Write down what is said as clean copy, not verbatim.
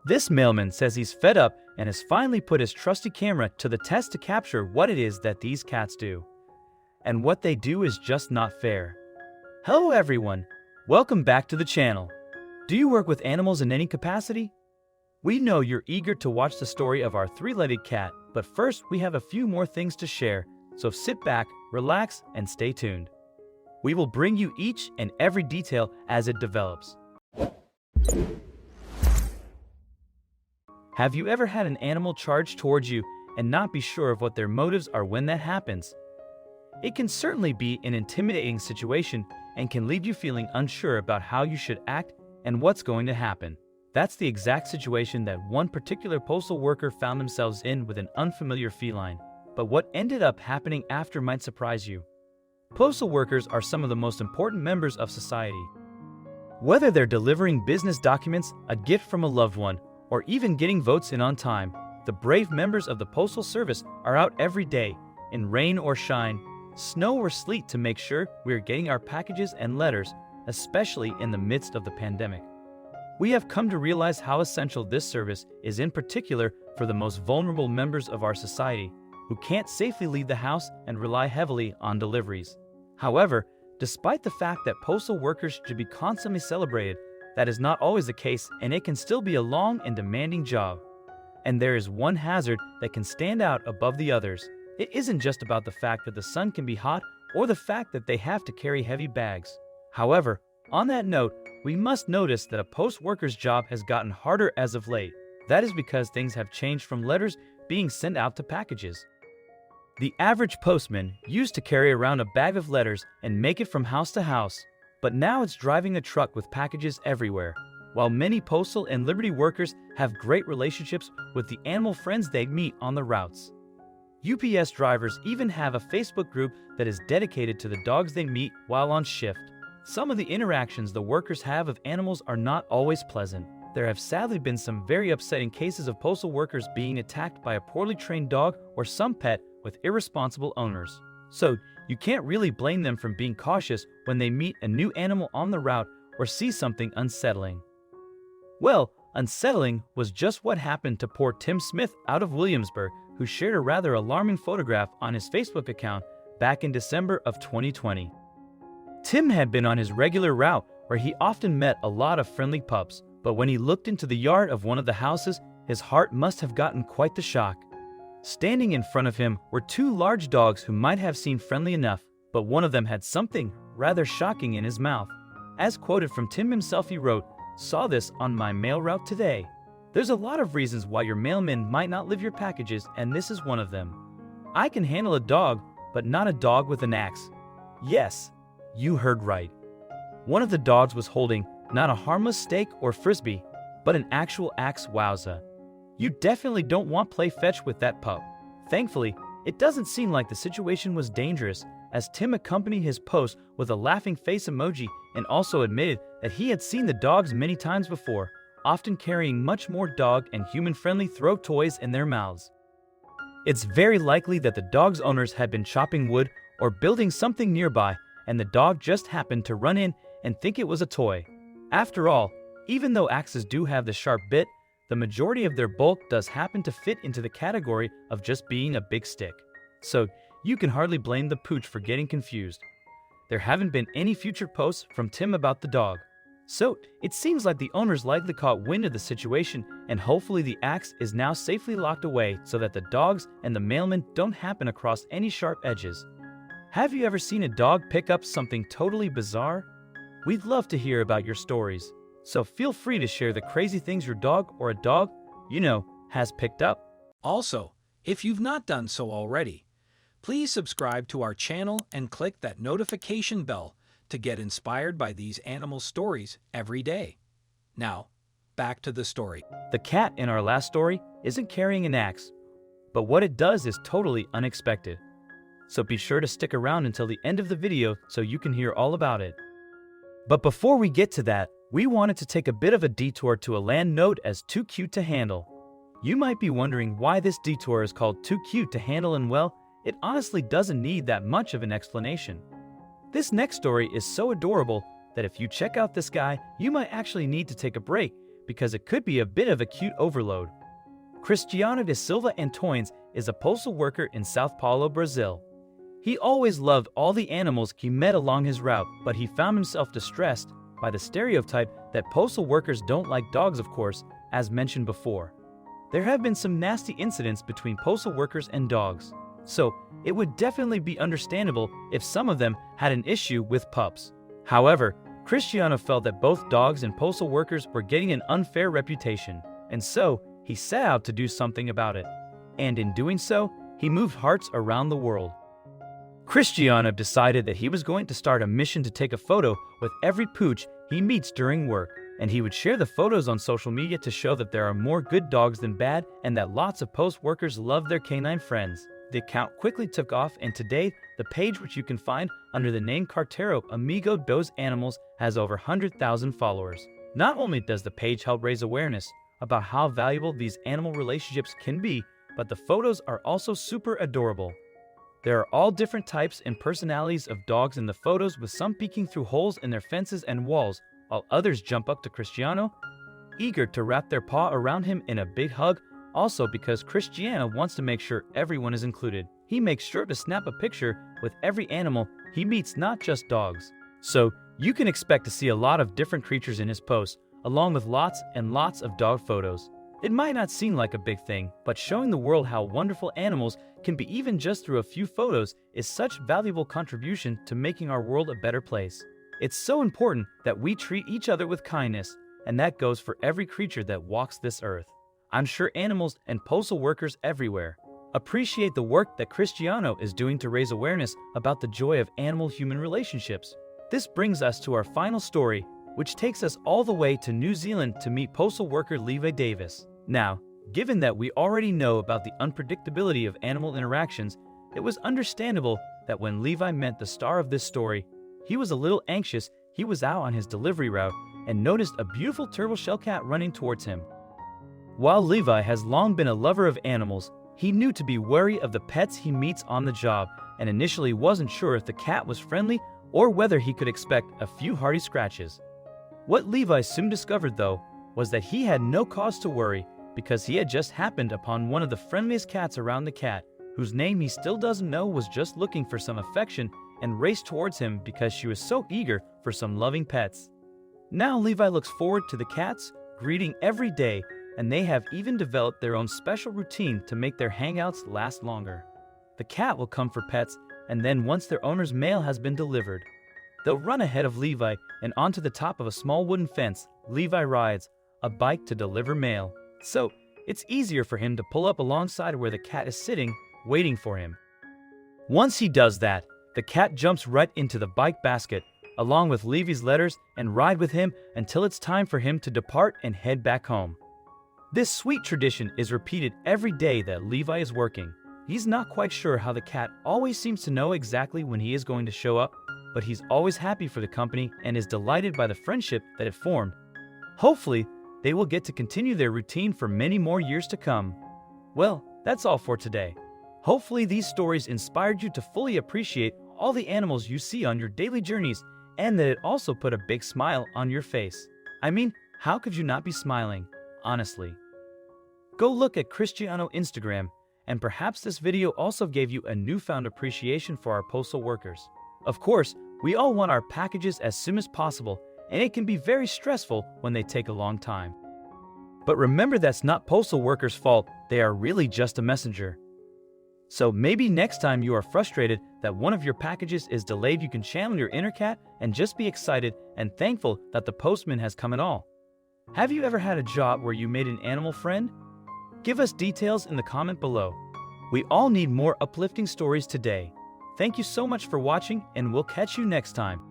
This mailman says he's fed up and has finally put his trusty camera to the test to capture what it is that these cats do. And what they do is just not fair. Hello everyone, welcome back to the channel. Do you work with animals in any capacity? We know you're eager to watch the story of our three-legged cat, but first we have a few more things to share, so sit back, relax, and stay tuned. We will bring you each and every detail as it develops. Have you ever had an animal charge towards you and not be sure of what their motives are when that happens? It can certainly be an intimidating situation and can leave you feeling unsure about how you should act and what's going to happen. That's the exact situation that one particular postal worker found themselves in with an unfamiliar feline. But what ended up happening after might surprise you. Postal workers are some of the most important members of society. Whether they're delivering business documents, a gift from a loved one, or even getting votes in on time, the brave members of the Postal Service are out every day, in rain or shine, snow or sleet, to make sure we are getting our packages and letters, especially in the midst of the pandemic. We have come to realize how essential this service is, in particular for the most vulnerable members of our society, who can't safely leave the house and rely heavily on deliveries. However, despite the fact that postal workers should be constantly celebrated, that is not always the case, and it can still be a long and demanding job. And there is one hazard that can stand out above the others. It isn't just about the fact that the sun can be hot or the fact that they have to carry heavy bags. However, on that note, we must notice that a post worker's job has gotten harder as of late. That is because things have changed from letters being sent out to packages. The average postman used to carry around a bag of letters and make it from house to house, but now it's driving a truck with packages everywhere. While many postal and Liberty workers have great relationships with the animal friends they meet on the routes. UPS drivers even have a Facebook group that is dedicated to the dogs they meet while on shift. Some of the interactions the workers have with animals are not always pleasant. There have sadly been some very upsetting cases of postal workers being attacked by a poorly trained dog or some pet with irresponsible owners. So, you can't really blame them for being cautious when they meet a new animal on the route or see something unsettling. Well, unsettling was just what happened to poor Tim Smith out of Williamsburg, who shared a rather alarming photograph on his Facebook account back in December of 2020. Tim had been on his regular route where he often met a lot of friendly pups, but when he looked into the yard of one of the houses, his heart must have gotten quite the shock. Standing in front of him were two large dogs who might have seemed friendly enough, but one of them had something rather shocking in his mouth. As quoted from Tim himself, he wrote, "Saw this on my mail route today. There's a lot of reasons why your mailman might not live your packages, and this is one of them. I can handle a dog, but not a dog with an axe." Yes, you heard right. One of the dogs was holding not a harmless stake or frisbee, but an actual axe. Wowza. You definitely don't want play fetch with that pup. Thankfully, it doesn't seem like the situation was dangerous, as Tim accompanied his post with a laughing face emoji and also admitted that he had seen the dogs many times before, often carrying much more dog and human-friendly throw toys in their mouths. It's very likely that the dog's owners had been chopping wood or building something nearby, and the dog just happened to run in and think it was a toy. After all, even though axes do have the sharp bit, the majority of their bulk does happen to fit into the category of just being a big stick. So, you can hardly blame the pooch for getting confused. There haven't been any future posts from Tim about the dog. So, it seems like the owners likely caught wind of the situation, and hopefully the axe is now safely locked away so that the dogs and the mailman don't happen across any sharp edges. Have you ever seen a dog pick up something totally bizarre? We'd love to hear about your stories. So feel free to share the crazy things your dog or a dog, has picked up. Also, if you've not done so already, please subscribe to our channel and click that notification bell to get inspired by these animal stories every day. Now, back to the story. The cat in our last story isn't carrying an axe, but what it does is totally unexpected. So be sure to stick around until the end of the video so you can hear all about it. But before we get to that, we wanted to take a bit of a detour to a land known as Too Cute to Handle. You might be wondering why this detour is called Too Cute to Handle, and well, it honestly doesn't need that much of an explanation. This next story is so adorable that if you check out this guy, you might actually need to take a break because it could be a bit of a cute overload. Cristiano de Silva Antoines is a postal worker in Sao Paulo, Brazil. He always loved all the animals he met along his route, but he found himself distressed by the stereotype that postal workers don't like dogs, of course, as mentioned before. There have been some nasty incidents between postal workers and dogs, so it would definitely be understandable if some of them had an issue with pups. However, Cristiano felt that both dogs and postal workers were getting an unfair reputation, and so he set out to do something about it. And in doing so, he moved hearts around the world. Cristiano decided that he was going to start a mission to take a photo with every pooch he meets during work, and he would share the photos on social media to show that there are more good dogs than bad and that lots of post workers love their canine friends. The account quickly took off, and today, the page, which you can find under the name Carteiro Amigo dos Animals, has over 100,000 followers. Not only does the page help raise awareness about how valuable these animal relationships can be, but the photos are also super adorable. There are all different types and personalities of dogs in the photos, with some peeking through holes in their fences and walls, while others jump up to Cristiano, eager to wrap their paw around him in a big hug. Also, because Cristiano wants to make sure everyone is included, he makes sure to snap a picture with every animal he meets, not just dogs. So, you can expect to see a lot of different creatures in his posts, along with lots and lots of dog photos. It might not seem like a big thing, but showing the world how wonderful animals can be even just through a few photos is such valuable contribution to making our world a better place. It's so important that we treat each other with kindness, and that goes for every creature that walks this earth. I'm sure animals and postal workers everywhere appreciate the work that Cristiano is doing to raise awareness about the joy of animal-human relationships. This brings us to our final story, which takes us all the way to New Zealand to meet postal worker Levi Davis. Now, given that we already know about the unpredictability of animal interactions, it was understandable that when Levi met the star of this story, he was a little anxious. He was out on his delivery route and noticed a beautiful turtle shell cat running towards him. While Levi has long been a lover of animals, he knew to be wary of the pets he meets on the job, and initially wasn't sure if the cat was friendly or whether he could expect a few hearty scratches. What Levi soon discovered, though, was that he had no cause to worry, because he had just happened upon one of the friendliest cats around. The cat, whose name he still doesn't know, was just looking for some affection and raced towards him because she was so eager for some loving pets. Now Levi looks forward to the cat's greeting every day, and they have even developed their own special routine to make their hangouts last longer. The cat will come for pets, and then once their owner's mail has been delivered, they'll run ahead of Levi and onto the top of a small wooden fence. Levi rides a bike to deliver mail, so it's easier for him to pull up alongside where the cat is sitting, waiting for him. Once he does that, the cat jumps right into the bike basket, along with Levi's letters, and ride with him until it's time for him to depart and head back home. This sweet tradition is repeated every day that Levi is working. He's not quite sure how the cat always seems to know exactly when he is going to show up, but he's always happy for the company and is delighted by the friendship that it formed. Hopefully, they will get to continue their routine for many more years to come. Well, that's all for today. Hopefully these stories inspired you to fully appreciate all the animals you see on your daily journeys, and that it also put a big smile on your face. I mean, how could you not be smiling? Honestly. Go look at Cristiano Instagram, and perhaps this video also gave you a newfound appreciation for our postal workers. Of course, we all want our packages as soon as possible, and it can be very stressful when they take a long time. But remember, that's not postal workers' fault. They are really just a messenger. So maybe next time you are frustrated that one of your packages is delayed, you can channel your inner cat and just be excited and thankful that the postman has come at all. Have you ever had a job where you made an animal friend? Give us details in the comment below. We all need more uplifting stories today. Thank you so much for watching, and we'll catch you next time.